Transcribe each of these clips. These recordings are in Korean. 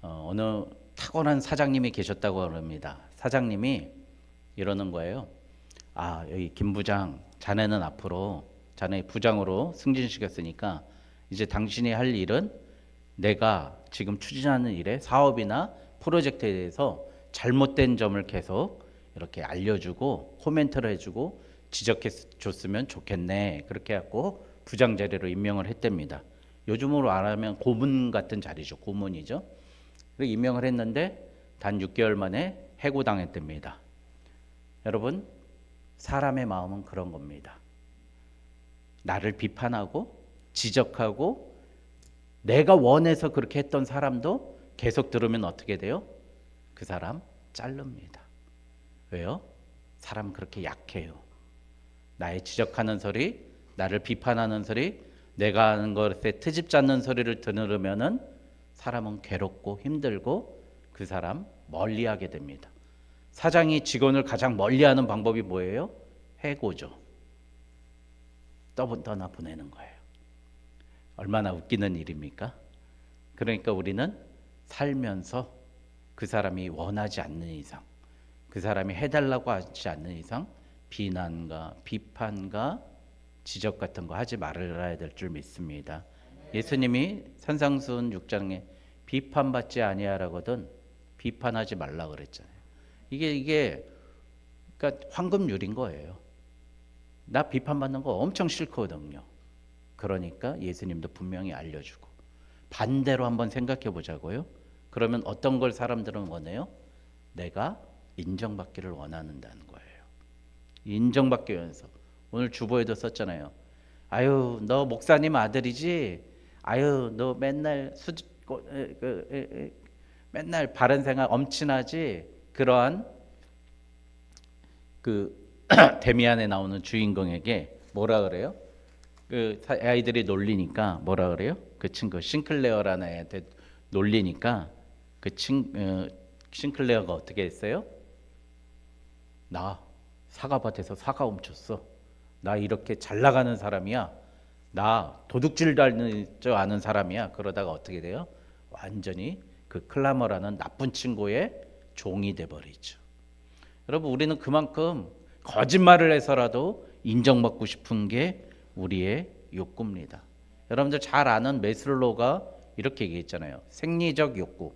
어느 탁월한 사장님이 계셨다고 합니다. 사장님이 이러는 거예요. 여기 김 부장, 자네는 앞으로 자네 부장으로 승진시켰으니까 이제 당신이 할 일은 내가 지금 추진하는 일에 사업이나 프로젝트에 대해서 잘못된 점을 계속 이렇게 알려주고 코멘트를 해주고 지적해 줬으면 좋겠네. 그렇게 해갖고 부장 자리로 임명을 했답니다. 요즘으로 말하면 고문 같은 자리죠. 고문이죠. 그리고 임명을 했는데 단 6개월 만에 해고당했답니다. 여러분, 사람의 마음은 그런 겁니다. 나를 비판하고 지적하고 내가 원해서 그렇게 했던 사람도 계속 들으면 어떻게 돼요? 그 사람 자릅니다. 왜요? 사람 그렇게 약해요. 나의 지적하는 소리, 나를 비판하는 소리, 내가 하는 것에 트집 잡는 소리를 들으면은 사람은 괴롭고 힘들고 그 사람 멀리하게 됩니다. 사장이 직원을 가장 멀리하는 방법이 뭐예요? 해고죠. 떠나 보내는 거예요. 얼마나 웃기는 일입니까? 그러니까 우리는 살면서 그 사람이 원하지 않는 이상, 그 사람이 해달라고 하지 않는 이상 비난과 비판과 지적 같은 거 하지 말아야 될 줄 믿습니다. 예수님이 산상수훈 6장에 비판받지 아니하라거든 비판하지 말라 그랬잖아요. 이게 그러니까 황금률인 거예요. 나 비판받는 거 엄청 싫거든요. 그러니까 예수님도 분명히 알려주고 반대로 한번 생각해 보자고요. 그러면 어떤 걸 사람들은 원해요? 내가 인정받기를 원한다는 거예요. 인정받기 위해서. 오늘 주보에도 썼잖아요. 아유, 너 목사님 아들이지? 아유, 너 맨날 맨날 바른 생각 엄친하지? 그러한 그 데미안에 나오는 주인공에게 뭐라 그래요? 그 아이들이 놀리니까 뭐라 그래요? 그 친구 싱클레어라는 애한테 놀리니까 싱클레어가 어떻게 했어요? 나 사과밭에서 사과 훔쳤어. 나 이렇게 잘 나가는 사람이야. 나 도둑질 아는 사람이야. 그러다가 어떻게 돼요? 완전히 그 클라머라는 나쁜 친구의 종이 돼 버리죠. 여러분, 우리는 그만큼 거짓말을 해서라도 인정받고 싶은 게 우리의 욕구입니다. 여러분들 잘 아는 메슬로가 이렇게 얘기했잖아요. 생리적 욕구.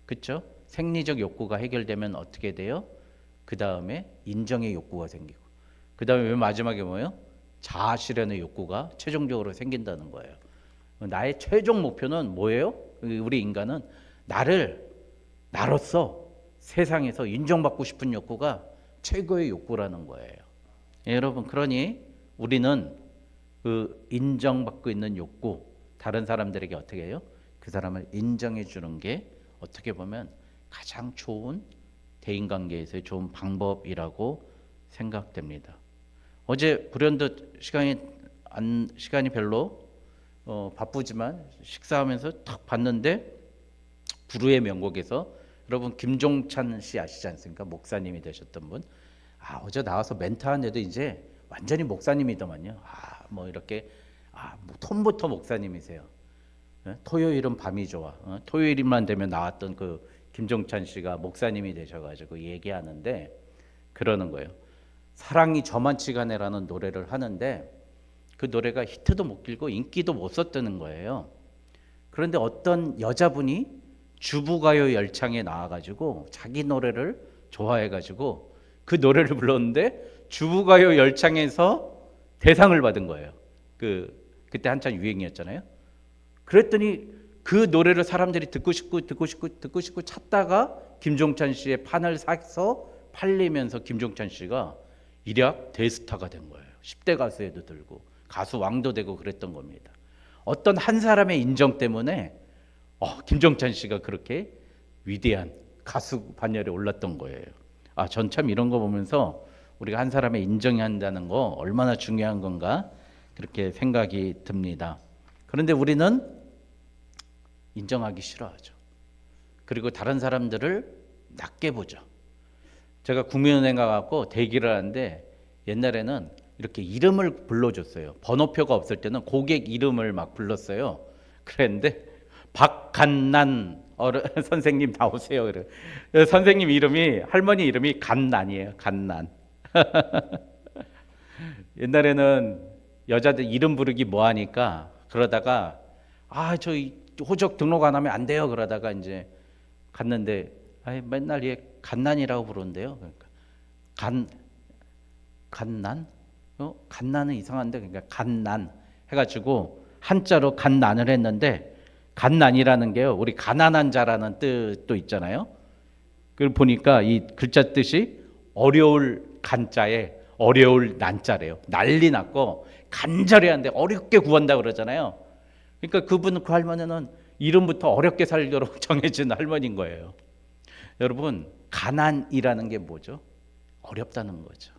그렇죠? 생리적 욕구가 해결되면 어떻게 돼요? 그 다음에 인정의 욕구가 생기고 그 다음에 맨 마지막에 뭐예요? 자아 실현의 욕구가 최종적으로 생긴다는 거예요. 나의 최종 목표는 뭐예요? 우리 인간은 나로서 세상에서 인정받고 싶은 욕구가 최고의 욕구라는 거예요. 여러분, 그러니 우리는 그 인정받고 있는 욕구, 다른 사람들에게 어떻게 해요? 그 사람을 인정해 주는 게 어떻게 보면 가장 좋은 대인관계에서의 좋은 방법이라고 생각됩니다. 어제 불현듯 시간이 별로 바쁘지만 식사하면서 탁 봤는데 불후의 명곡에서 여러분 김종찬 씨 아시지 않습니까? 목사님이 되셨던 분. 어제 나와서 멘트 하는데도 이제 완전히 목사님이더만요. 뭐 이렇게 뭐 톤부터 목사님이세요. 토요일은 밤이 좋아. 토요일만 되면 나왔던 그 김종찬 씨가 목사님이 되셔가지고 얘기하는데 그러는 거예요. 사랑이 저만치가 네라는 노래를 하는데 그 노래가 히트도 못 길고 인기도 못 썼다는 거예요. 그런데 어떤 여자분이 주부가요 열창에 나와가지고 자기 노래를 좋아해가지고 그 노래를 불렀는데 주부가요 열창에서 대상을 받은 거예요. 그때 한참 유행이었잖아요. 그랬더니 그 노래를 사람들이 듣고 싶고 찾다가 김종찬 씨의 판을 사서 팔리면서 김종찬 씨가 일약 대스타가 된 거예요. 10대 가수에도 들고 가수 왕도 되고 그랬던 겁니다. 어떤 한 사람의 인정 때문에 김종찬 씨가 그렇게 위대한 가수 반열에 올랐던 거예요. 전 참 이런 거 보면서 우리가 한 사람의 인정해야 한다는 거 얼마나 중요한 건가 그렇게 생각이 듭니다. 그런데 우리는 인정하기 싫어하죠. 그리고 다른 사람들을 낮게 보죠. 제가 국민은행 가갖고 대기를 하는데 옛날에는 이렇게 이름을 불러줬어요. 번호표가 없을 때는 고객 이름을 막 불렀어요. 그랬는데 박간난 선생님 나오세요. 그래. 선생님 이름이 할머니 이름이 간난이에요. 간난. 옛날에는 여자들 이름 부르기 뭐 하니까 그러다가 저 호적 등록 안 하면 안 돼요. 그러다가 이제 갔는데 맨날 얘 간난이라고 부르는데요. 그러니까 간난? 간난은 이상한데 그러니까 간난 해가지고 한자로 간난을 했는데 간난이라는 게요. 우리 가난한 자라는 뜻도 있잖아요. 그걸 보니까 이 글자 뜻이 어려울 간자에 어려울 난자래요. 난리 났고 간절히 하는데 어렵게 구한다 그러잖아요. 그러니까 그분 그 할머니는 이름부터 어렵게 살도록 정해진 할머니인 거예요. 여러분 가난이라는 게 뭐죠? 어렵다는 거죠.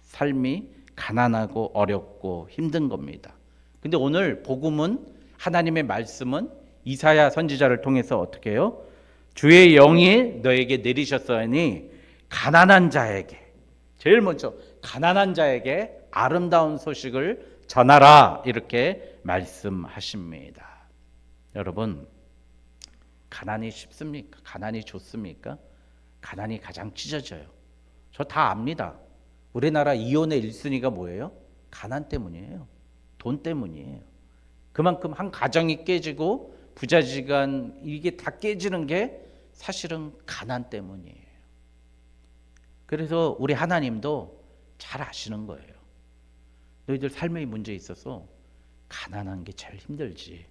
삶이 가난하고 어렵고 힘든 겁니다. 근데 오늘 복음은 하나님의 말씀은 이사야 선지자를 통해서 어떻게 해요? 주의 영이 너에게 내리셨으니 가난한 자에게 제일 먼저 가난한 자에게 아름다운 소식을 전하라 이렇게 말씀하십니다. 여러분 가난이 쉽습니까? 가난이 좋습니까? 가난이 가장 찢어져요. 저 다 압니다. 우리나라 이혼의 1순위가 뭐예요? 가난 때문이에요. 돈 때문이에요. 그만큼 한 가정이 깨지고 부자지간 이게 다 깨지는 게 사실은 가난 때문이에요. 그래서 우리 하나님도 잘 아시는 거예요. 너희들 삶의 문제에 있어서 가난한 게 제일 힘들지.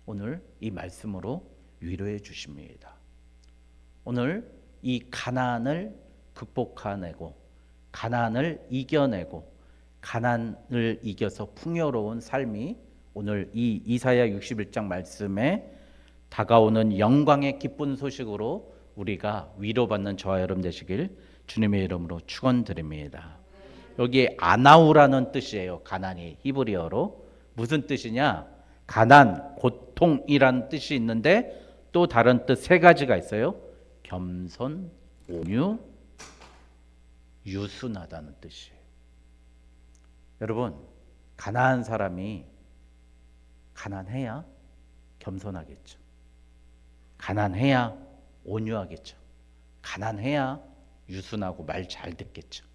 오늘 이 말씀으로 위로해 주십니다. 오늘 이 가난을 극복해내고 가난을 이겨내고 가난을 이겨서 풍요로운 삶이 오늘 이 이사야 61장 말씀에 다가오는 영광의 기쁜 소식으로 우리가 위로받는 저와 여러분 되시길 주님의 이름으로 축원드립니다. 여기 아나우라는 뜻이에요. 가난이 히브리어로 무슨 뜻이냐? 가난, 고통이라는 뜻이 있는데 또 다른 뜻 세 가지가 있어요. 겸손, 온유, 유순하다는 뜻이에요. 여러분 가난한 사람이 가난해야 겸손하겠죠. 가난해야 온유하겠죠. 가난해야 유순하고 말 잘 듣겠죠.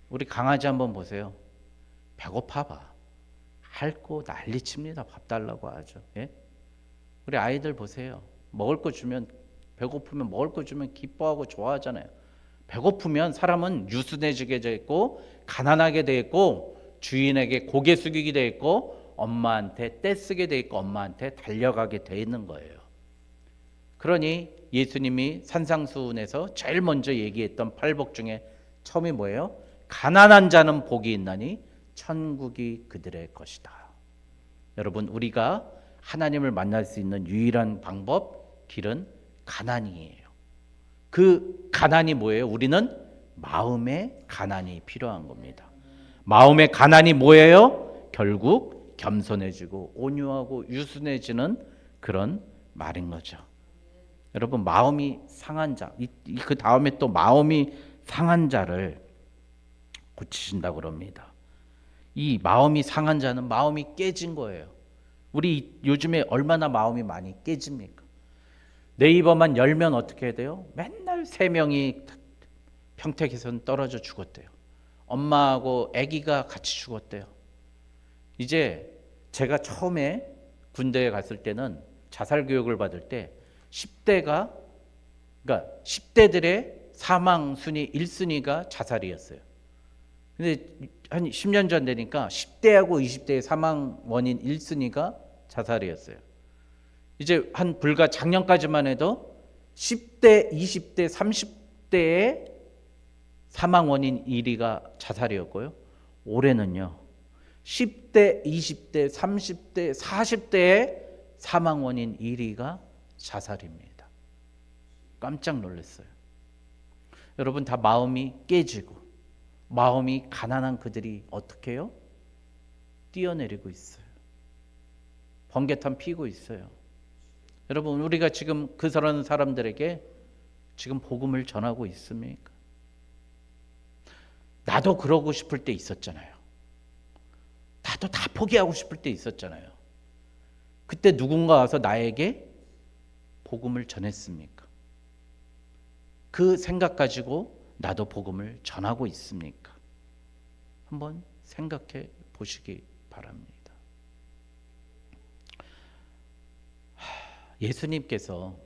우리 강아지 한번 보세요. 배고파봐. 핥고 난리칩니다. 밥 달라고 하죠. 예? 우리 아이들 보세요. 먹을 거 주면 배고프면 먹을 거 주면 기뻐하고 좋아하잖아요. 배고프면 사람은 유순해지게 돼 있고 가난하게 돼 있고 주인에게 고개 숙이게 돼 있고 엄마한테 떼쓰게 돼 있고 엄마한테 달려가게 돼 있는 거예요. 그러니 예수님이 산상수훈에서 제일 먼저 얘기했던 팔복 중에 처음이 뭐예요? 가난한 자는 복이 있나니 천국이 그들의 것이다. 여러분 우리가 하나님을 만날 수 있는 유일한 방법, 길은 가난이에요. 그 가난이 뭐예요? 우리는 마음의 가난이 필요한 겁니다. 마음의 가난이 뭐예요? 결국 겸손해지고 온유하고 유순해지는 그런 말인 거죠. 여러분 마음이 상한 자, 그 다음에 또 마음이 상한 자를 고치신다고 그럽니다. 이 마음이 상한 자는 마음이 깨진 거예요. 우리 요즘에 얼마나 마음이 많이 깨집니까? 네이버만 열면 어떻게 해야 돼요? 맨날 3명이 평택에서는 떨어져 죽었대요. 엄마하고 아기가 같이 죽었대요. 이제 제가 처음에 군대에 갔을 때는 자살 교육을 받을 때 10대가 그러니까 10대들의 사망 순위 1순위가 자살이었어요. 근데 한 10년 전 되니까 10대하고 20대의 사망 원인 1순위가 자살이었어요. 이제 한 불과 작년까지만 해도 10대, 20대, 30대의 사망 원인 1위가 자살이었고요. 올해는요. 10대, 20대, 30대, 40대의 사망 원인 1위가 자살입니다. 깜짝 놀랐어요. 여러분 다 마음이 깨지고 마음이 가난한 그들이 어떻게 해요? 뛰어내리고 있어요. 번개탄 피고 있어요. 여러분 우리가 지금 그런 사람들에게 지금 복음을 전하고 있습니까? 나도 그러고 싶을 때 있었잖아요. 나도 다 포기하고 싶을 때 있었잖아요. 그때 누군가 와서 나에게 복음을 전했습니까? 그 생각 가지고 나도 복음을 전하고 있습니까? 한번 생각해 보시기 바랍니다. 예수님께서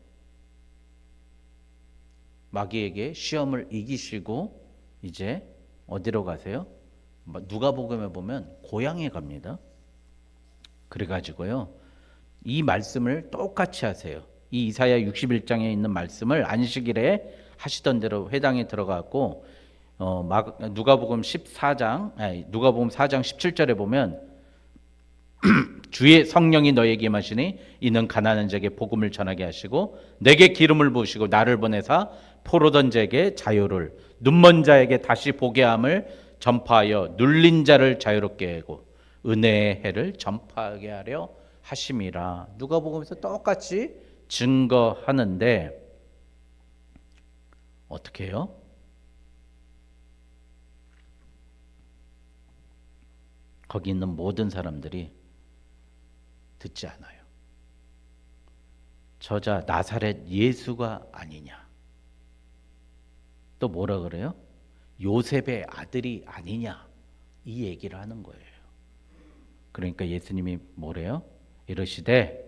마귀에게 시험을 이기시고 이제 어디로 가세요? 누가복음에 보면 고향에 갑니다. 그래가지고요, 이 말씀을 똑같이 하세요. 이 이사야 61장에 있는 말씀을 안식일에 하시던 대로 회당에 들어가고 누가복음 4장 17절에 보면 주의 성령이 너에게 임하시니 이는 가난한 자에게 복음을 전하게 하시고 내게 기름을 부으시고 나를 보내사 포로던 자에게 자유를 눈먼 자에게 다시 보게 함을 전파하여 눌린 자를 자유롭게 하고 은혜의 해를 전파하게 하려 하심이라. 누가복음에서 똑같이 증거하는데 어떻게 해요? 거기 있는 모든 사람들이 듣지 않아요. 저자 나사렛 예수가 아니냐. 또 뭐라 그래요? 요셉의 아들이 아니냐. 이 얘기를 하는 거예요. 그러니까 예수님이 뭐래요? 이러시되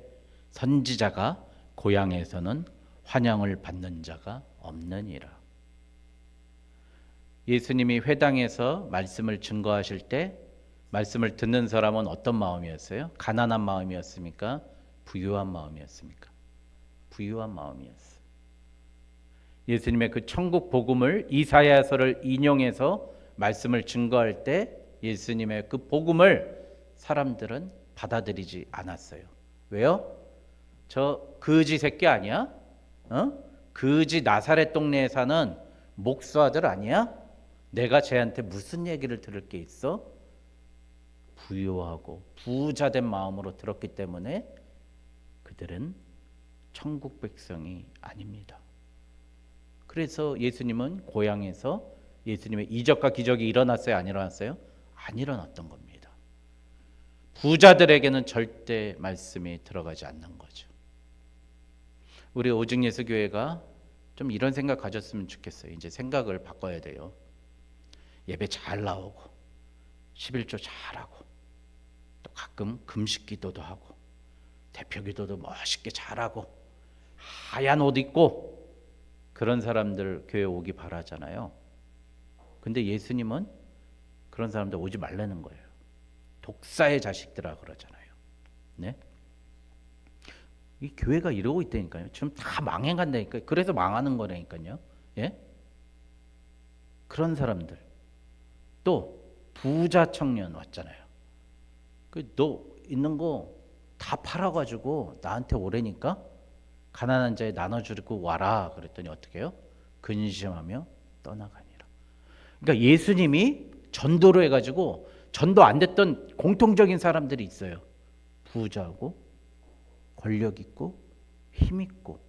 선지자가 고향에서는 환영을 받는 자가 없느니라. 예수님이 회당에서 말씀을 증거하실 때 말씀을 듣는 사람은 어떤 마음이었어요? 가난한 마음이었습니까? 부유한 마음이었습니까? 부유한 마음이었어요. 예수님의 그 천국 복음을 이사야서를 인용해서 말씀을 증거할 때 예수님의 그 복음을 사람들은 받아들이지 않았어요. 왜요? 저 거지 새끼 아니야? 거지 나사렛 동네에 사는 목수아들 아니야? 내가 쟤한테 무슨 얘기를 들을 게 있어? 부유하고 부자된 마음으로 들었기 때문에 그들은 천국 백성이 아닙니다. 그래서 예수님은 고향에서 예수님의 이적과 기적이 일어났어요? 안 일어났어요? 안 일어났던 겁니다. 부자들에게는 절대 말씀이 들어가지 않는 거죠. 우리 오직예수교회가 좀 이런 생각 가졌으면 좋겠어요. 이제 생각을 바꿔야 돼요. 예배 잘 나오고 11조 잘하고 또 가끔 금식 기도도 하고 대표 기도도 멋있게 잘하고 하얀 옷 입고 그런 사람들 교회 오기 바라잖아요. 근데 예수님은 그런 사람들 오지 말라는 거예요. 독사의 자식들아 그러잖아요. 네? 이 교회가 이러고 있다니까요. 지금 다 망해간다니까요. 그래서 망하는 거라니까요. 예? 그런 사람들. 또 부자 청년 왔잖아요. 너 있는 거 다 팔아가지고 나한테 오래니까 가난한 자에 나눠주고 와라. 그랬더니 어떻게 해요? 근심하며 떠나가니라. 그러니까 예수님이 전도로 해가지고 전도 안 됐던 공통적인 사람들이 있어요. 부자고 권력 있고 힘 있고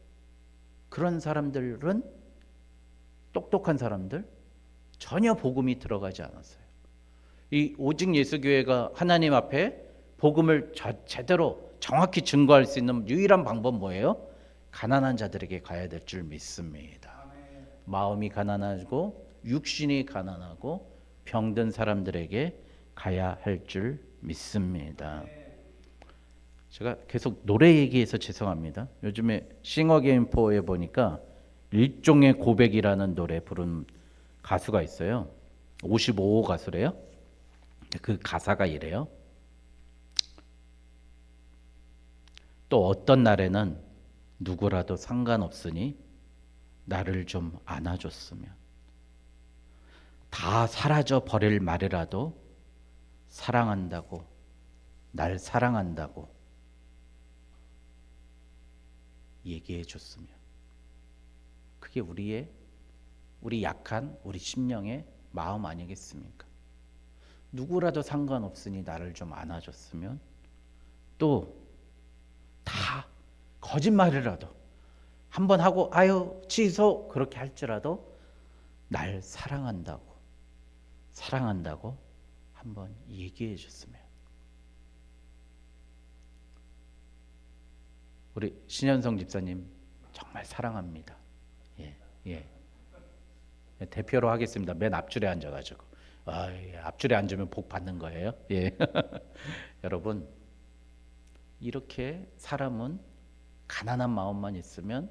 그런 사람들은 똑똑한 사람들 전혀 복음이 들어가지 않았어요. 이 오직 예수교회가 하나님 앞에 복음을 제대로 정확히 증거할 수 있는 유일한 방법 뭐예요? 가난한 자들에게 가야 될 줄 믿습니다. 마음이 가난하고 육신이 가난하고 병든 사람들에게 가야 할 줄 믿습니다. 제가 계속 노래 얘기해서 죄송합니다. 요즘에 싱어게인포에 보니까 일종의 고백이라는 노래 부른 가수가 있어요. 55호 가수래요. 그 가사가 이래요. 또 어떤 날에는 누구라도 상관없으니 나를 좀 안아줬으면 다 사라져 버릴 말이라도 사랑한다고 날 사랑한다고 얘기해 줬으면 그게 우리 약한 우리 심령의 마음 아니겠습니까? 누구라도 상관없으니 나를 좀 안아줬으면 또 다 거짓말이라도 한번 하고 아유 취소 그렇게 할지라도 날 사랑한다고 한번 얘기해 줬으면. 우리 신현성 집사님 정말 사랑합니다. 예, 예. 대표로 하겠습니다. 맨 앞줄에 앉아가지고. 예, 앞줄에 앉으면 복 받는 거예요. 예. 여러분, 이렇게 사람은 가난한 마음만 있으면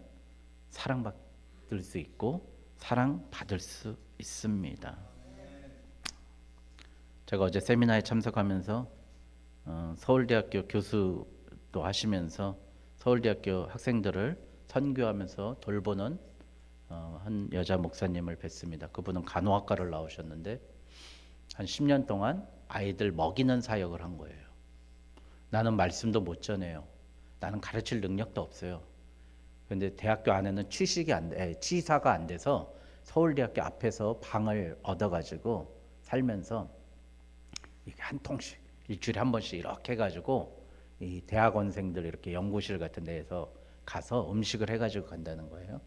사랑받을 수 있고 사랑받을 수 있습니다. 제가 어제 세미나에 참석하면서 서울대학교 교수도 하시면서 서울대학교 학생들을 선교하면서 돌보는 한 여자 목사님을 뵀습니다. 그분은 간호학과를 나오셨는데 한 10년 동안 아이들 먹이는 사역을 한 거예요. 나는 말씀도 못 전해요. 나는 가르칠 능력도 없어요. 근데 대학교 안에는 취사가 안 돼서 서울대학교 앞에서 방을 얻어가지고 살면서 이게 한 통씩 일주일에 한 번씩 이렇게 해가지고 이 대학원생들 이렇게 연구실 같은 데에서 가서 음식을 해가지고 간다는 거예요.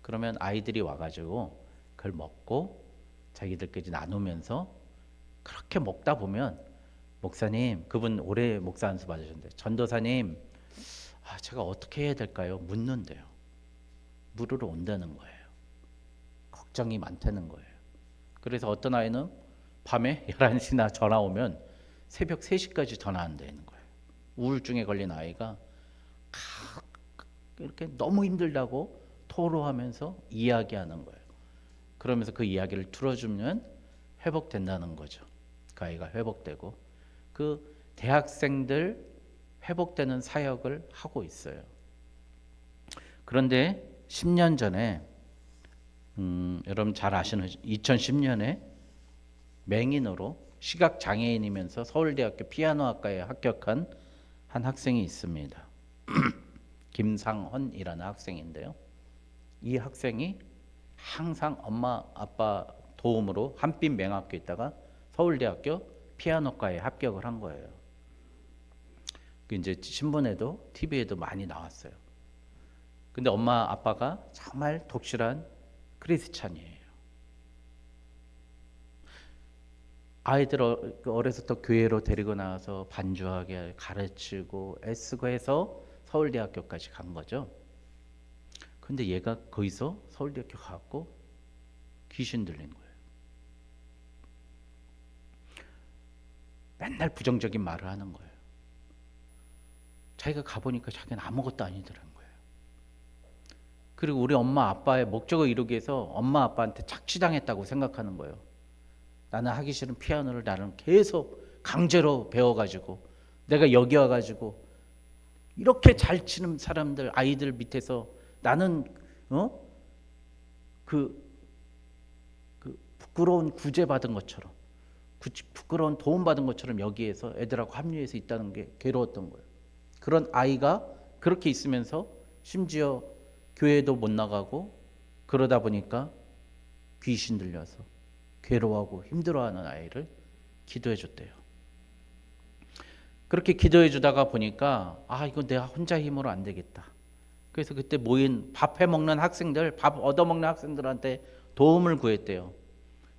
그러면 아이들이 와가지고 그걸 먹고 자기들끼리 나누면서 그렇게 먹다 보면 목사님, 그분 올해 목사 안수 받으셨는데 전도사님, 제가 어떻게 해야 될까요? 묻는데요. 물으러 온다는 거예요. 걱정이 많다는 거예요. 그래서 어떤 아이는 밤에 11시나 전화 오면 새벽 3시까지 전화한다는 거예요. 우울증에 걸린 아이가 이렇게 너무 힘들다고 토로하면서 이야기하는 거예요. 그러면서 그 이야기를 들어주면 회복된다는 거죠. 그 아이가 회복되고 그 대학생들 회복되는 사역을 하고 있어요. 그런데 10년 전에 여러분 잘 아시는 2010년에 맹인으로 시각장애인이면서 서울대학교 피아노학과에 합격한 한 학생이 있습니다. 김상헌이라는 학생인데요. 이 학생이 항상 엄마 아빠 도움으로 한빛 맹학교에 있다가 서울대학교 피아노과에 합격을 한 거예요. 이제 신문에도 TV에도 많이 나왔어요. 근데 엄마 아빠가 정말 독실한 크리스찬이에요. 아이들 어려서부터 교회로 데리고 나와서 반주하게 가르치고 애쓰고 해서 서울대학교까지 간 거죠. 근데 얘가 거기서 서울대학교 가고 귀신 들린 거예요. 맨날 부정적인 말을 하는 거예요. 자기가 가보니까 자기는 아무것도 아니더라는 거예요. 그리고 우리 엄마 아빠의 목적을 이루기 위해서 엄마 아빠한테 착취당했다고 생각하는 거예요. 나는 하기 싫은 피아노를 나는 계속 강제로 배워가지고 내가 여기 와가지고 이렇게 잘 치는 사람들 아이들 밑에서 나는 그 부끄러운 구제 받은 것처럼 부끄러운 도움 받은 것처럼 여기에서 애들하고 합류해서 있다는 게 괴로웠던 거예요. 그런 아이가 그렇게 있으면서 심지어 교회도 못 나가고 그러다 보니까 귀신 들려서 괴로워하고 힘들어하는 아이를 기도해 줬대요. 그렇게 기도해 주다가 보니까 이거 내가 혼자 힘으로 안 되겠다. 그래서 그때 모인 밥 해먹는 학생들, 밥 얻어먹는 학생들한테 도움을 구했대요.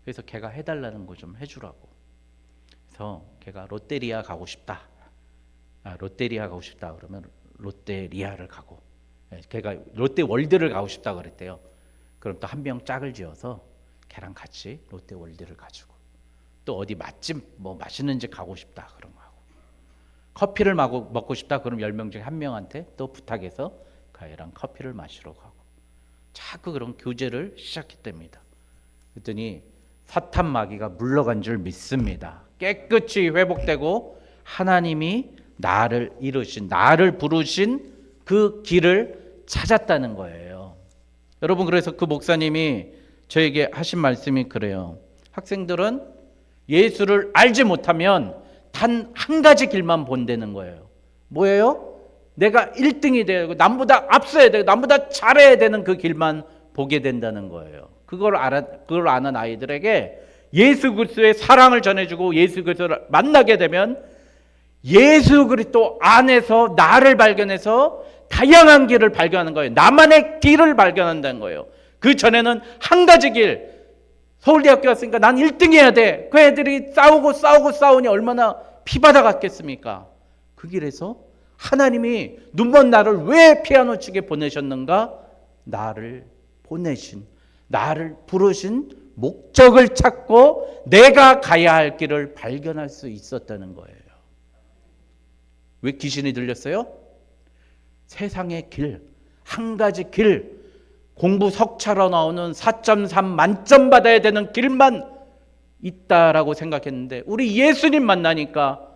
그래서 걔가 해달라는 거 좀 해주라고. 그래서 걔가 롯데리아 가고 싶다. 롯데리아 가고 싶다 그러면 롯데리아를 가고, 걔가 롯데월드를 가고 싶다 그랬대요. 그럼 또 한 명 짝을 지어서 걔랑 같이 롯데월드를 가지고 또 어디 맛집 뭐 맛있는 집 가고 싶다 그런 거 하고, 커피를 먹고 싶다 그럼 10명 중에 한 명한테 또 부탁해서 그 아이랑 커피를 마시러 가고 자꾸 그런 교제를 시작했답니다. 그랬더니 사탄 마귀가 물러간 줄 믿습니다. 깨끗이 회복되고 하나님이 나를 이루신, 나를 부르신 그 길을 찾았다는 거예요. 여러분, 그래서 그 목사님이 저에게 하신 말씀이 그래요. 학생들은 예수를 알지 못하면 단 한 가지 길만 본다는 거예요. 뭐예요? 내가 1등이 되고 남보다 앞서야 되고 남보다 잘해야 되는 그 길만 보게 된다는 거예요. 그걸 아는 아이들에게 예수 그리스도의 사랑을 전해주고 예수 그리스도를 만나게 되면 예수 그리스도 안에서 나를 발견해서 다양한 길을 발견하는 거예요. 나만의 길을 발견한다는 거예요. 그 전에는 한 가지 길, 서울대학교 갔으니까 난 1등 해야 돼. 그 애들이 싸우니 얼마나 피바다 같겠습니까? 그 길에서 하나님이 눈먼 나를 왜 피아노 치게 보내셨는가? 나를 보내신, 나를 부르신 목적을 찾고 내가 가야 할 길을 발견할 수 있었다는 거예요. 왜 귀신이 들렸어요? 세상의 길, 한 가지 길, 공부 석차로 나오는 4.3 만점 받아야 되는 길만 있다라고 생각했는데 우리 예수님 만나니까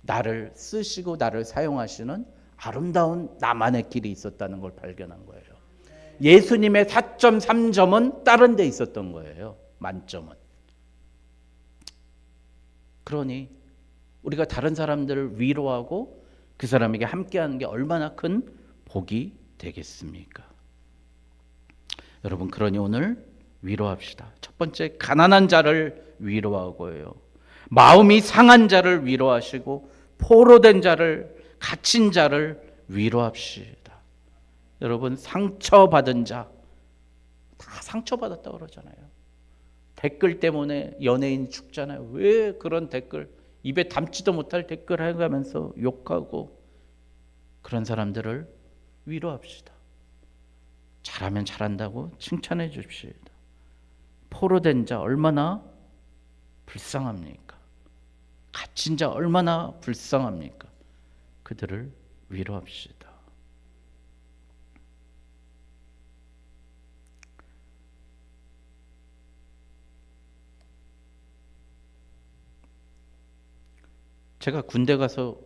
나를 쓰시고 나를 사용하시는 아름다운 나만의 길이 있었다는 걸 발견한 거예요. 예수님의 4.3점은 다른 데 있었던 거예요. 만점은. 그러니 우리가 다른 사람들을 위로하고 그 사람에게 함께하는 게 얼마나 큰 복이 되겠습니까? 여러분, 그러니 오늘 위로합시다. 첫 번째, 가난한 자를 위로하고요. 마음이 상한 자를 위로하시고 포로된 자를, 갇힌 자를 위로합시다. 여러분, 상처받은 자, 다 상처받았다고 그러잖아요. 댓글 때문에 연예인 죽잖아요. 왜 그런 댓글, 입에 담지도 못할 댓글 해가면서 욕하고, 그런 사람들을 위로합시다. 잘하면 잘한다고 칭찬해 줍시다. 포로된 자 얼마나 불쌍합니까? 갇힌 자 얼마나 불쌍합니까? 그들을 위로합시다. 제가 군대 가서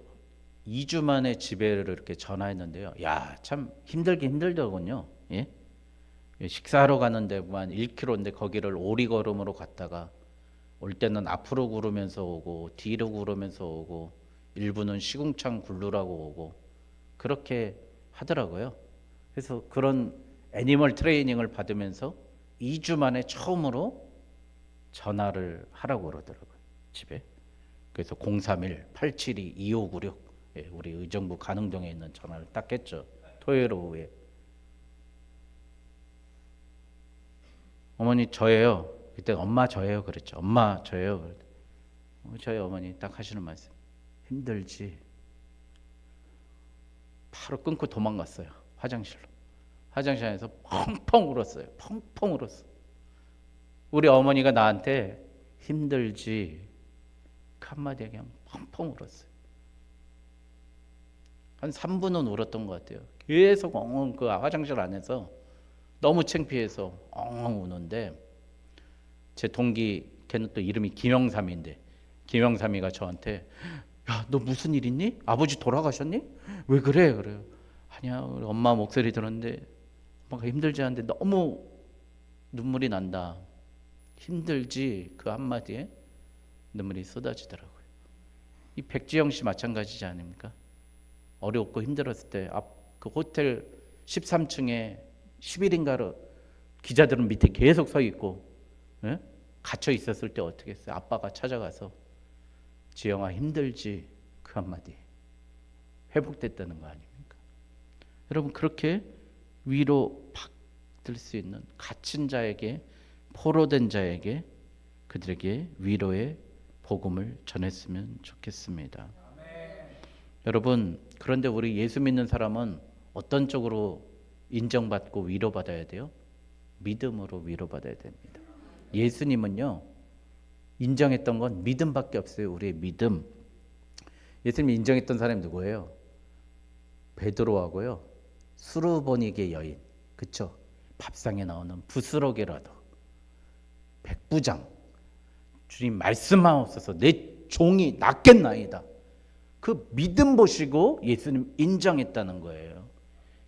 2주 만에 집에를 이렇게 전화했는데요. 야, 참 힘들긴 힘들더군요. 예? 식사하러 가는데 한 1km인데 거기를 오리걸음으로 갔다가 올 때는 앞으로 구르면서 오고 뒤로 구르면서 오고 일부는 시궁창 굴르라고 오고 그렇게 하더라고요. 그래서 그런 애니멀 트레이닝을 받으면서 2주 만에 처음으로 전화를 하라고 그러더라고요. 집에. 그래서 031-872-2596 우리 의정부 가능동에 있는 전화를 딱 했죠. 토요일 오후에. 어머니 저예요. 그때 엄마 저예요 그랬죠. 엄마 저예요. 저희 어머니 딱 하시는 말씀. 힘들지. 바로 끊고 도망갔어요. 화장실로. 화장실 안에서 펑펑 울었어요. 펑펑 울었어. 우리 어머니가 나한테 힘들지. 그 한마디에 그냥 펑펑 울었어요. 한 3분은 울었던 것 같아요. 계속 엉엉 그 화장실 안에서 너무 창피해서 엉엉 우는데 제 동기 걔는 또 이름이 김영삼인데 김영삼이가 저한테 야, 너 무슨 일 있니? 아버지 돌아가셨니? 왜 그래? 그래요. 아니야, 우리 엄마 목소리 들었는데 엄마가 힘들지 않은데 너무 눈물이 난다. 힘들지? 그 한마디에 눈물이 쏟아지더라고요. 이 백지영 씨 마찬가지지 않습니까? 어렵고 힘들었을 때 앞 그 호텔 13층에 10일인가로 기자들은 밑에 계속 서 있고 예? 갇혀 있었을 때 어떻게 했어요? 아빠가 찾아가서 지영아 힘들지? 그 한마디 회복됐다는 거 아닙니까? 여러분 그렇게 위로 받을 수 있는 갇힌 자에게 포로된 자에게 그들에게 위로의 복음을 전했으면 좋겠습니다. 여러분 그런데 우리 예수 믿는 사람은 어떤 쪽으로 인정받고 위로받아야 돼요? 믿음으로 위로받아야 됩니다. 예수님은요 인정했던 건 믿음밖에 없어요. 우리의 믿음. 예수님이 인정했던 사람이 누구예요? 베드로하고요 수르보니게 여인, 그쵸? 밥상에 나오는 부스러기라도 백부장, 주님 말씀하옵소서 내 종이 낫겠나이다. 그 믿음 보시고 예수님 인정했다는 거예요.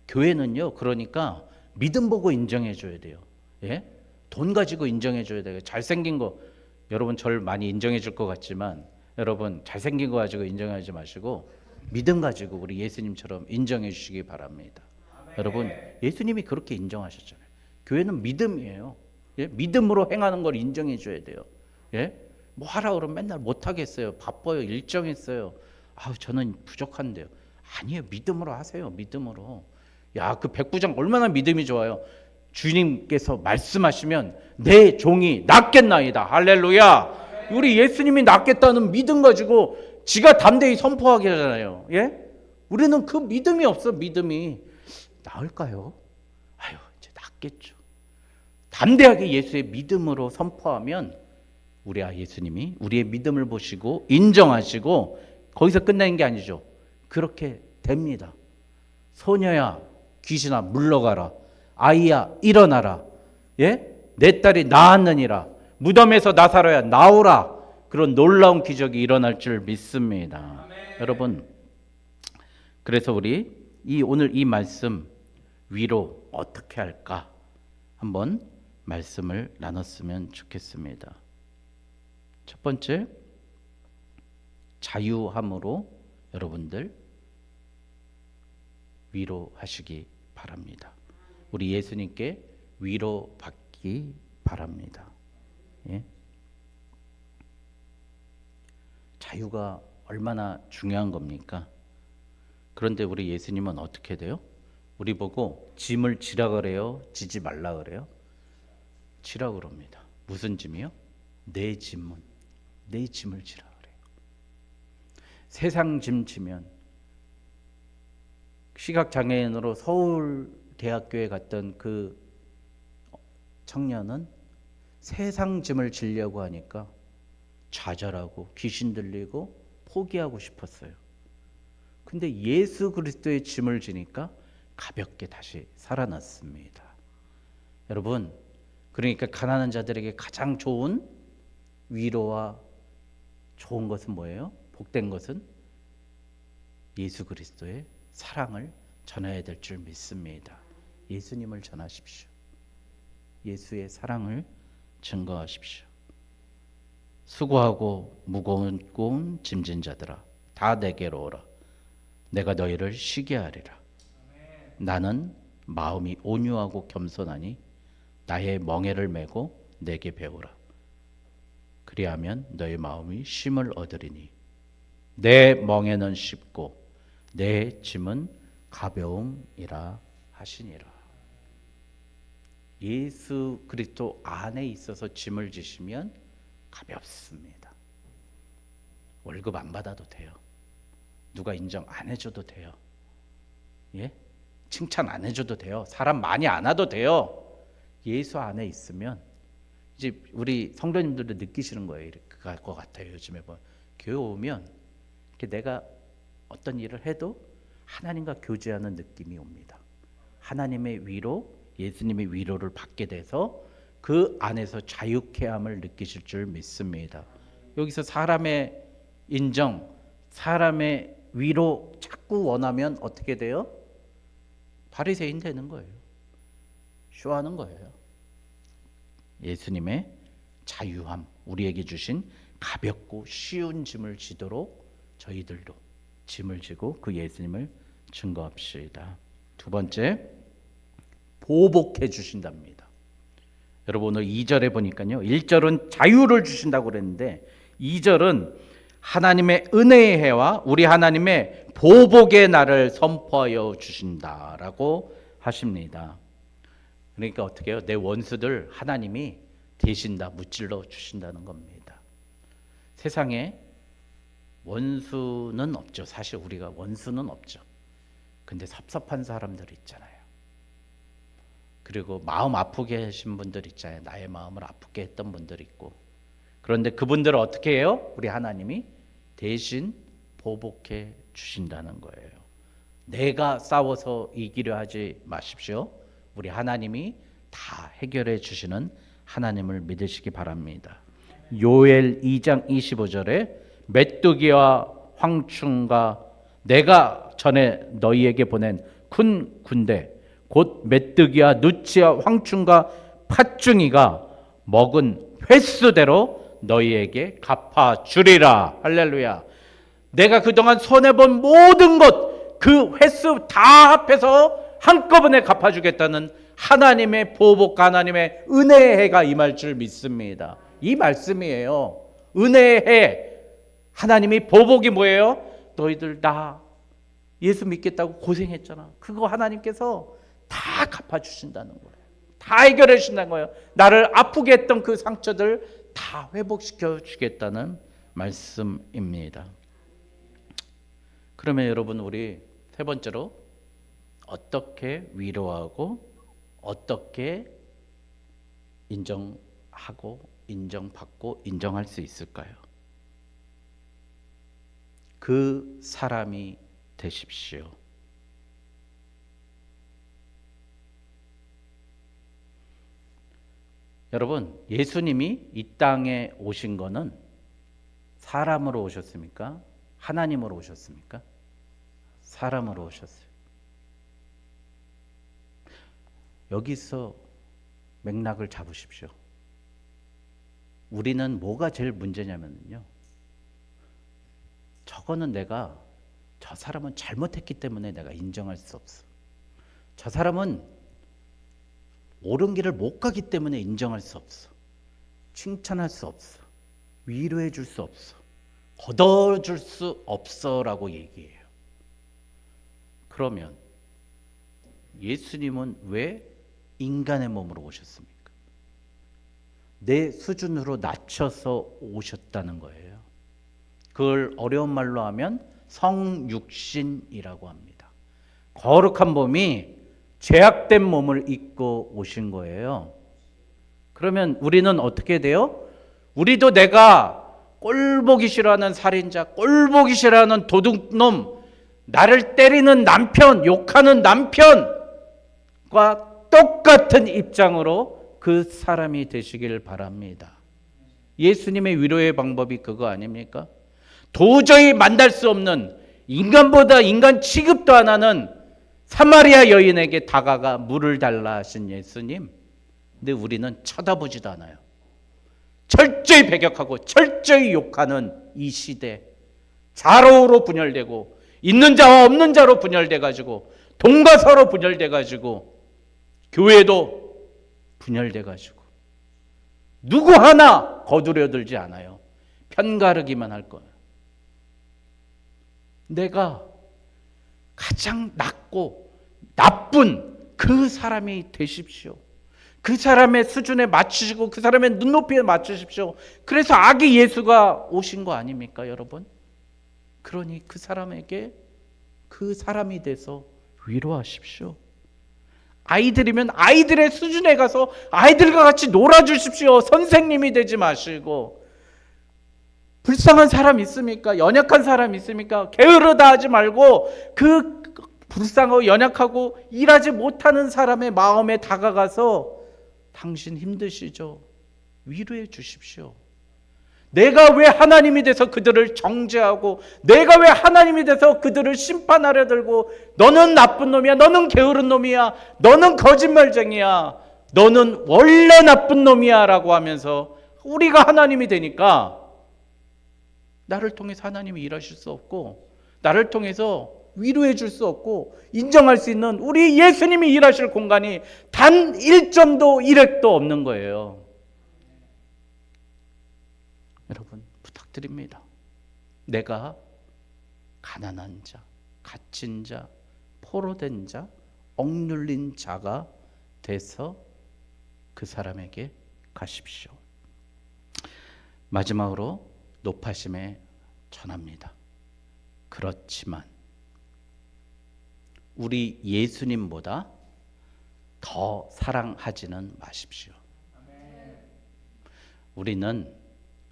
교회는요 그러니까 믿음 보고 인정해 줘야 돼요. 예? 돈 가지고 인정해 줘야 돼요. 잘생긴 거 여러분 절 많이 인정해 줄 것 같지만 여러분 잘생긴 거 가지고 인정하지 마시고 믿음 가지고 우리 예수님처럼 인정해 주시기 바랍니다. 여러분 예수님이 그렇게 인정하셨잖아요. 교회는 믿음이에요. 예? 믿음으로 행하는 걸 인정해 줘야 돼요. 예? 뭐 하라 그러면 맨날 못 하겠어요. 바빠요. 일정 있어요. 저는 부족한데요. 아니에요. 믿음으로 하세요. 믿음으로. 야, 그 백부장 얼마나 믿음이 좋아요. 주님께서 말씀하시면 내 종이 낫겠나이다. 할렐루야. 우리 예수님이 낫겠다는 믿음 가지고 지가 담대히 선포하게 하잖아요. 예? 우리는 그 믿음이 없어. 믿음이 나을까요? 아유, 이제 낫겠죠. 담대하게 예수의 믿음으로 선포하면 우리 예수님이 우리의 믿음을 보시고 인정하시고 거기서 끝나는 게 아니죠. 그렇게 됩니다. 소녀야 귀신아 물러가라. 아이야 일어나라. 예? 내 딸이 나았느니라. 무덤에서 나사로야 나오라. 그런 놀라운 기적이 일어날 줄 믿습니다. 아멘. 여러분, 그래서 우리 오늘 이 말씀 위로 어떻게 할까 한번 말씀을 나눴으면 좋겠습니다. 첫 번째, 자유함으로 여러분들 위로하시기 바랍니다. 우리 예수님께 위로받기 바랍니다. 예? 자유가 얼마나 중요한 겁니까? 그런데 우리 예수님은 어떻게 돼요? 우리 보고 짐을 지라 그래요? 지지 말라 그래요? 지라 그럽니다. 무슨 짐이요? 내 짐을 지라 그래요. 세상 짐 지면 시각장애인으로 서울대학교에 갔던 그 청년은 세상 짐을 지려고 하니까 좌절하고 귀신 들리고 포기하고 싶었어요. 근데 예수 그리스도의 짐을 지니까 가볍게 다시 살아났습니다. 여러분, 그러니까 가난한 자들에게 가장 좋은 위로와 좋은 것은 뭐예요? 복된 것은 예수 그리스도의 사랑을 전해야 될 줄 믿습니다. 예수님을 전하십시오. 예수의 사랑을 증거하십시오. 수고하고 무거운 짐진 자들아 다 내게로 오라. 내가 너희를 쉬게 하리라. 나는 마음이 온유하고 겸손하니 나의 멍에를 메고 내게 배우라. 그리하면 너희 마음이 쉼을 얻으리니 내 멍에는 쉽고 내 짐은 가벼움이라 하시니라. 예수 그리스도 안에 있어서 짐을 지시면 가볍습니다. 월급 안 받아도 돼요. 누가 인정 안 해줘도 돼요. 예? 칭찬 안 해줘도 돼요. 사람 많이 안 와도 돼요. 예수 안에 있으면 이제 우리 성도님들도 느끼시는 거예요. 이렇게 갈 것 같아요. 요즘에 교회 오면 이렇게 내가 어떤 일을 해도 하나님과 교제하는 느낌이 옵니다. 하나님의 위로, 예수님의 위로를 받게 돼서 그 안에서 자유케함을 느끼실 줄 믿습니다. 여기서 사람의 인정, 사람의 위로 자꾸 원하면 어떻게 돼요? 바리새인 되는 거예요. 쇼하는 거예요. 예수님의 자유함, 우리에게 주신 가볍고 쉬운 짐을 지도록 저희들도 짐을 지고 그 예수님을 증거합시다. 두 번째, 보복해 주신답니다. 여러분 오늘 2절에 보니까요. 1절은 자유를 주신다고 그랬는데 2절은 하나님의 은혜의 해와 우리 하나님의 보복의 날을 선포하여 주신다라고 하십니다. 그러니까 어떻게 해요? 내 원수들 하나님이 대신 다 무찔러 주신다는 겁니다. 세상에 원수는 없죠. 사실 우리가 원수는 없죠. 근데 섭섭한 사람들 있잖아요. 그리고 마음 아프게 하신 분들 있잖아요. 나의 마음을 아프게 했던 분들 있고. 그런데 그분들을 어떻게 해요? 우리 하나님이 대신 보복해 주신다는 거예요. 내가 싸워서 이기려 하지 마십시오. 우리 하나님이 다 해결해 주시는 하나님을 믿으시기 바랍니다. 요엘 2장 25절에 메뚜기와 황충과 내가 전에 너희에게 보낸 큰 군대 곧 메뚜기와 누치와 황충과 팥중이가 먹은 횟수대로 너희에게 갚아주리라. 할렐루야. 내가 그동안 손해본 모든 것 그 횟수 다 합해서 한꺼번에 갚아주겠다는 하나님의 보복, 하나님의 은혜의 해가 임할 줄 믿습니다. 이 말씀이에요. 은혜의 해. 하나님이 보복이 뭐예요? 너희들 나 예수 믿겠다고 고생했잖아. 그거 하나님께서 다 갚아주신다는 거예요. 다 해결해 주신다는 거예요. 나를 아프게 했던 그 상처들 다 회복시켜 주겠다는 말씀입니다. 그러면 여러분 우리 세 번째로 어떻게 위로하고 어떻게 인정하고 인정받고 인정할 수 있을까요? 그 사람이 되십시오. 여러분, 예수님이 이 땅에 오신 거는 사람으로 오셨습니까? 하나님으로 오셨습니까? 사람으로 오셨어요. 여기서 맥락을 잡으십시오. 우리는 뭐가 제일 문제냐면요, 저거는 내가, 저 사람은 잘못했기 때문에 내가 인정할 수 없어. 저 사람은 옳은 길을 못 가기 때문에 인정할 수 없어. 칭찬할 수 없어. 위로해 줄 수 없어. 걷어줄 수 없어 라고 얘기해요. 그러면 예수님은 왜 인간의 몸으로 오셨습니까? 내 수준으로 낮춰서 오셨다는 거예요. 그걸 어려운 말로 하면 성육신이라고 합니다. 거룩한 몸이 죄악된 몸을 입고 오신 거예요. 그러면 우리는 어떻게 돼요? 우리도 내가 꼴보기 싫어하는 살인자, 꼴보기 싫어하는 도둑놈, 나를 때리는 남편, 욕하는 남편과 똑같은 입장으로 그 사람이 되시길 바랍니다. 예수님의 위로의 방법이 그거 아닙니까? 도저히 만날 수 없는, 인간보다 인간 취급도 안 하는 사마리아 여인에게 다가가 물을 달라 하신 예수님. 근데 우리는 쳐다보지도 않아요. 철저히 배격하고 철저히 욕하는 이 시대, 좌로우로 분열되고 있는 자와 없는 자로 분열돼 가지고 동과 서로 분열돼 가지고 교회도 분열돼 가지고 누구 하나 거두려들지 않아요. 편가르기만 할 거예요. 내가 가장 낮고 나쁜 그 사람이 되십시오. 그 사람의 수준에 맞추시고 그 사람의 눈높이에 맞추십시오. 그래서 아기 예수가 오신 거 아닙니까, 여러분? 그러니 그 사람에게 그 사람이 돼서 위로하십시오. 아이들이면 아이들의 수준에 가서 아이들과 같이 놀아주십시오. 선생님이 되지 마시고. 불쌍한 사람 있습니까? 연약한 사람 있습니까? 게으르다 하지 말고 그 불쌍하고 연약하고 일하지 못하는 사람의 마음에 다가가서 당신 힘드시죠? 위로해 주십시오. 내가 왜 하나님이 돼서 그들을 정죄하고 내가 왜 하나님이 돼서 그들을 심판하려 들고 너는 나쁜 놈이야, 너는 게으른 놈이야, 너는 거짓말쟁이야, 너는 원래 나쁜 놈이야 라고 하면서 우리가 하나님이 되니까 나를 통해서 하나님이 일하실 수 없고 나를 통해서 위로해 줄 수 없고 인정할 수 있는 우리 예수님이 일하실 공간이 단 1점도 1획도 없는 거예요. 여러분 부탁드립니다. 내가 가난한 자, 갇힌 자, 포로된 자, 억눌린 자가 돼서 그 사람에게 가십시오. 마지막으로 높아심에 전합니다. 그렇지만 우리 예수님보다 더 사랑하지는 마십시오. 우리는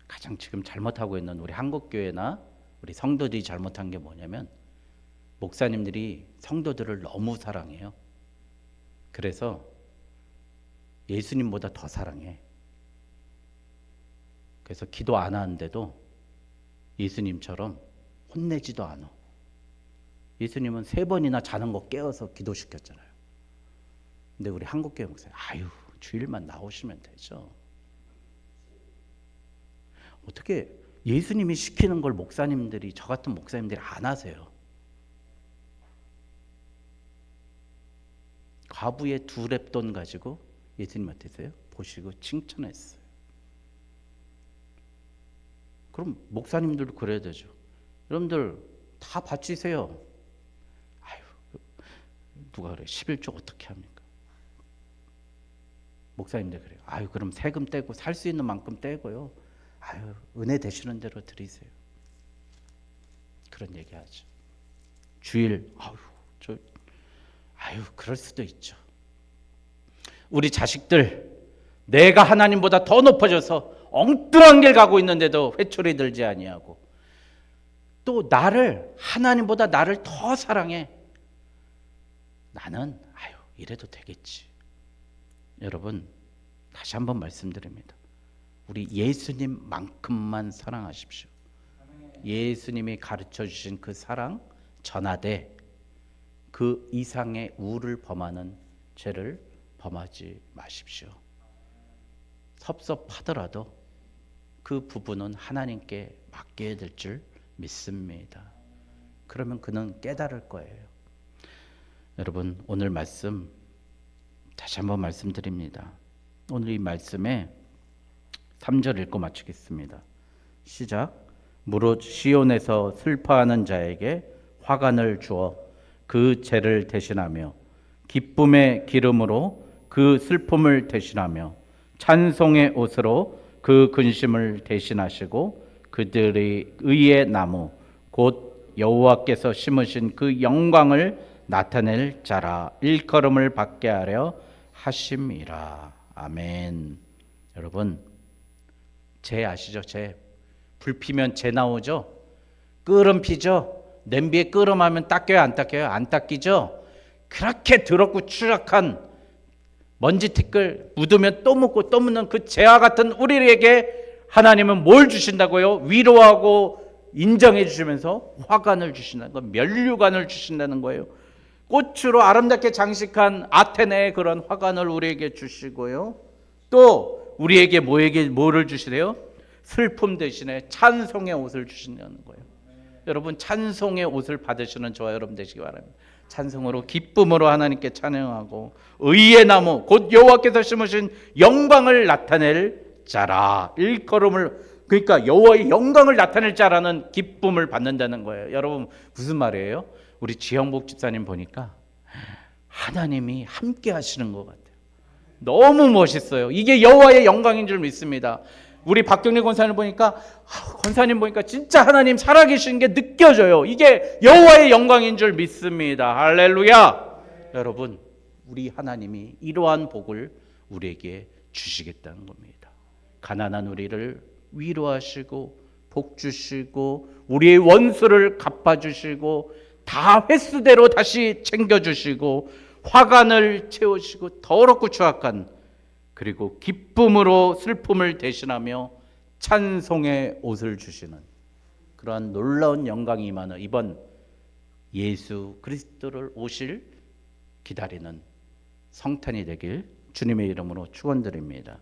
가장 지금 잘못하고 있는 우리 한국교회나 우리 성도들이 잘못한 게 뭐냐면 목사님들이 성도들을 너무 사랑해요. 그래서 예수님보다 더 사랑해. 그래서 기도 안 하는데도 예수님처럼 혼내지도 않아. 예수님은 3번이나 자는 거 깨워서 기도시켰잖아요. 근데 우리 한국교회 목사님, 아유 주일만 나오시면 되죠. 어떻게 예수님이 시키는 걸 목사님들이, 저 같은 목사님들이 안 하세요? 과부의 2렙돈 가지고 예수님 어땠어요? 보시고 칭찬했어요. 그럼 목사님들도 그래야 되죠. 여러분들 다 바치세요. 아유, 누가 그래? 11조 어떻게 합니까? 목사님들 그래요. 아유, 그럼 세금 떼고 살 수 있는 만큼 떼고요. 아유, 은혜 되시는 대로 드리세요. 그런 얘기하죠. 주일, 아유, 그럴 수도 있죠. 우리 자식들 내가 하나님보다 더 높아져서 엉뚱한 길 가고 있는데도 회초리 들지 아니하고 또 하나님보다 나를 더 사랑해. 나는 이래도 되겠지. 여러분 다시 한번 말씀드립니다. 우리 예수님만큼만 사랑하십시오. 예수님이 가르쳐 주신 그 사랑 전하되 그 이상의 우를 범하는 죄를 범하지 마십시오. 섭섭하더라도 그 부분은 하나님께 맡겨야 될 줄 믿습니다. 그러면 그는 깨달을 거예요. 여러분 오늘 말씀 다시 한번 말씀드립니다. 오늘 이 말씀에 3절 읽고 마치겠습니다. 시작. 무릇 시온에서 슬퍼하는 자에게 화관을 주어 그 죄를 대신하며 기쁨의 기름으로 그 슬픔을 대신하며 찬송의 옷으로 그 근심을 대신하시고 그들의 의의 나무 곧 여호와께서 심으신 그 영광을 나타낼 자라 일컬음을 받게 하려 하심이라. 아멘. 여러분 재 아시죠? 불 피면 재 나오죠? 끓음 피죠? 냄비에 끓음하면 닦여요? 안 닦여요? 안 닦이죠? 그렇게 더럽고 추악한 먼지 티끌 묻으면 또 묻고 또 묻는 그 재와 같은 우리에게 하나님은 뭘 주신다고요? 위로하고 인정해 주시면서 화관을 주신다는 거, 면류관을 주신다는 거예요. 꽃으로 아름답게 장식한 아테네의 그런 화관을 우리에게 주시고요. 또 우리에게 뭐를 주시래요? 슬픔 대신에 찬송의 옷을 주신다는 거예요. 여러분 찬송의 옷을 받으시는 저와 여러분 되시기 바랍니다. 찬송으로 기쁨으로 하나님께 찬양하고 의의 나무 곧 여호와께서 심으신 영광을 나타낼 자라 일컬음을 그러니까 여호와의 영광을 나타낼 자라는 기쁨을 받는다는 거예요. 여러분 무슨 말이에요? 우리 지영복 집사님 보니까 하나님이 함께 하시는 것 같아요. 너무 멋있어요. 이게 여호와의 영광인 줄 믿습니다. 우리 박경리 권사님 보니까 진짜 하나님 살아계신 게 느껴져요. 이게 여호와의 영광인 줄 믿습니다. 할렐루야. 여러분 우리 하나님이 이러한 복을 우리에게 주시겠다는 겁니다. 가난한 우리를 위로하시고 복 주시고 우리의 원수를 갚아주시고 다 횟수대로 다시 챙겨주시고 화관을 채우시고 더럽고 추악한 그리고 기쁨으로 슬픔을 대신하며 찬송의 옷을 주시는 그러한 놀라운 영광이 임하는 이번 예수 그리스도를 오실 기다리는 성탄이 되길 주님의 이름으로 축원드립니다.